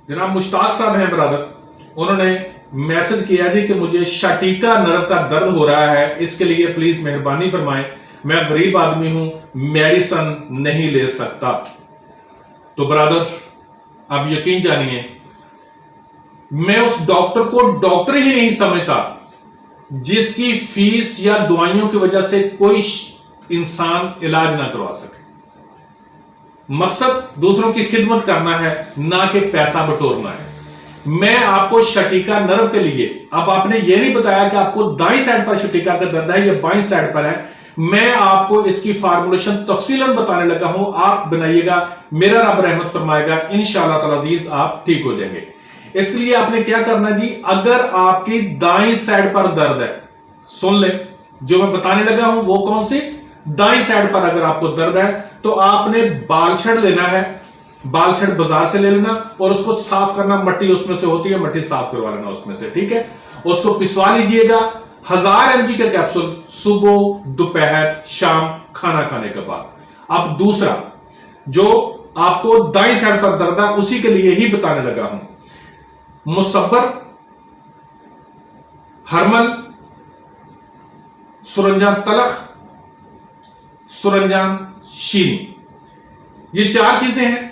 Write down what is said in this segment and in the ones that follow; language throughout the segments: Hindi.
जनाब मुश्ताक साहब हैं ब्रदर, उन्होंने मैसेज किया जी कि मुझे शटीका नर्व का दर्द हो रहा है, इसके लिए प्लीज मेहरबानी फरमाएं, मैं गरीब आदमी हूं, मेडिसिन नहीं ले सकता। तो ब्रदर आप यकीन जानिए, मैं उस डॉक्टर को डॉक्टर ही नहीं समझता जिसकी फीस या दवाइयों की वजह से कोई इंसान इलाज ना करवा सके। मकसद दूसरों की खिदमत करना है, ना कि पैसा बटोरना है। मैं आपको शटीका नर्व के लिए, अब आपने ये नहीं बताया कि आपको दाईं साइड पर शटीका का दर्द है या बाईं साइड पर है, मैं आपको इसकी फार्मूलेशन तफसीलन बताने लगा हूं, आप बनाइएगा, मेरा रब रहमत फरमाएगा, इंशाअल्लाह ताला अजीज आप ठीक हो जाएंगे। इसलिए आपने क्या करना जी, अगर आपकी दाईं साइड पर दर्द है, सुन ले जो मैं बताने लगा हूं वो कौन सी, दाईं साइड पर अगर आपको दर्द है तो आपने बालछड़ लेना है, बालछड़ बाजार से ले लेना और उसको साफ करना, मट्टी उसमें से होती है, मट्टी साफ करवा लेना उसमें से, ठीक है। उसको पिसवा लीजिएगा, 1000 mg का कैप्सूल सुबह दोपहर शाम खाना खाने के बाद। अब दूसरा जो आपको दाईं साइड पर दर्द है उसी के लिए ही बताने लगा हूं, मुसब्बर, हरमल, सुरंजान तलख, सुरंजान शीनी, ये 4 चीजें हैं।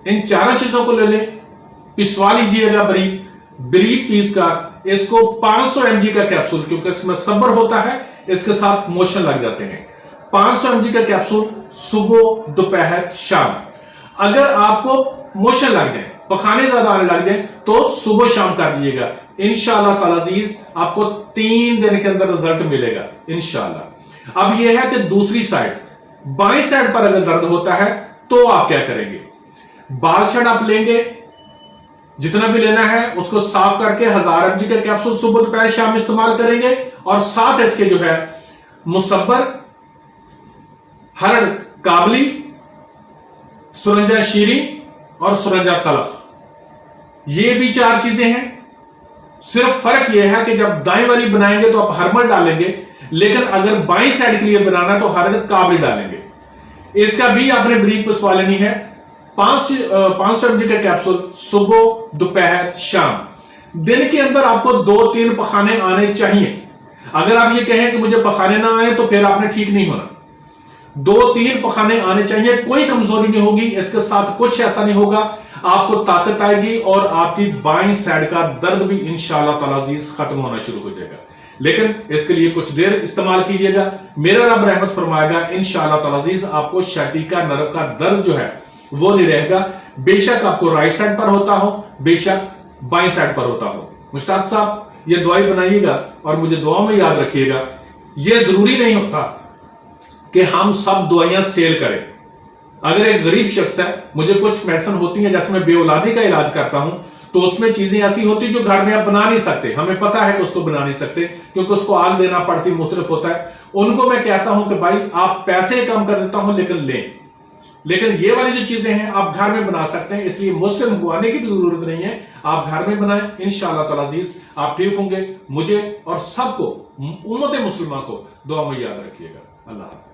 इन 4 चीजों को ले लें, पिसवा लीजिएगा बारीक बारीक पीस का, इसको 500 mg का कैप्सूल, क्योंकि इसमें सब्र होता है, इसके साथ मोशन लग जाते हैं, 500 mg का कैप्सूल सुबह दोपहर शाम। अगर आपको मोशन लग जाए, पखाने ज्यादा आने लग जाए तो सुबह शाम कर दीजिएगा, इंशाअल्लाह ताला अजीज आपको 3 दिन के अंदर रिजल्ट मिलेगा इंशाअल्लाह। अब यह है कि दूसरी साइड, बाईं साइड पर अगर दर्द होता है तो आप क्या करेंगे, बालछड़ आप लेंगे, जितना भी लेना है उसको साफ करके 1000 mg का कैप्सूल सुबह दोपहर शाम इस्तेमाल करेंगे, और साथ इसके जो है मुसब्बर, हरड़ काबली, सुरंजा शीरी और सुरंजा तलख, ये भी 4 चीजें हैं। सिर्फ फर्क यह है कि जब दाएं वाली बनाएंगे तो आप हरमल डालेंगे, लेकिन अगर बाईं साइड के लिए बनाना तो हरड़ काबली डालेंगे। इसका भी आपने ब्रीक पिसवा लेनी है, 500 mg का कैप्सूल सुबह दोपहर शाम। दिन के अंदर आपको 2-3 पखाने आने चाहिए। अगर आप ये कहें कि मुझे पखाने ना आए तो फिर आपने ठीक नहीं होना, 2-3 पखाने आने चाहिए, कोई कमजोरी नहीं होगी, इसके साथ कुछ ऐसा नहीं होगा, आपको ताकत आएगी और आपकी बाईं साइड का दर्द भी इंशाअल्लाह ताला अजीज खत्म होना शुरू हो जाएगा। लेकिन इसके लिए कुछ देर इस्तेमाल कीजिएगा, मेरा रब रहमत फरमाएगा, इंशाअल्लाह ताला अजीज आपको शटीका नर्व का दर्द जो है वो नहीं रहेगा, बेशक आपको राइट साइड पर होता हो, बेशक बाईं साइड पर होता हो। मुश्ताक साहब ये दवाई बनाइएगा और मुझे दुआओं में याद रखिएगा। ये जरूरी नहीं होता कि हम सब दवाइयां सेल करें। अगर एक गरीब शख्स है, मुझे कुछ मेडिसिन होती है, जैसे मैं बेऔलादी का इलाज करता हूं, तो उसमें चीजें ऐसी होती जो घर में आप बना नहीं सकते, हमें पता है कि उसको बना नहीं सकते क्योंकि उसको आग देना पड़ती, मुख्तलिफ होता है। उनको मैं कहता हूं कि भाई आप पैसे कम कर देता हूं लेकिन लें, लेकिन ये वाली जो चीजें हैं आप घर में बना सकते हैं, इसलिए मुझसे मंगवाने की भी जरूरत नहीं है, आप घर में बनाएं, इंशाअल्लाह ताला अजीज आप ठीक होंगे। मुझे और सबको, उम्मत मुस्लिमा को दुआ में याद रखिएगा। अल्लाह हाफ़िज़।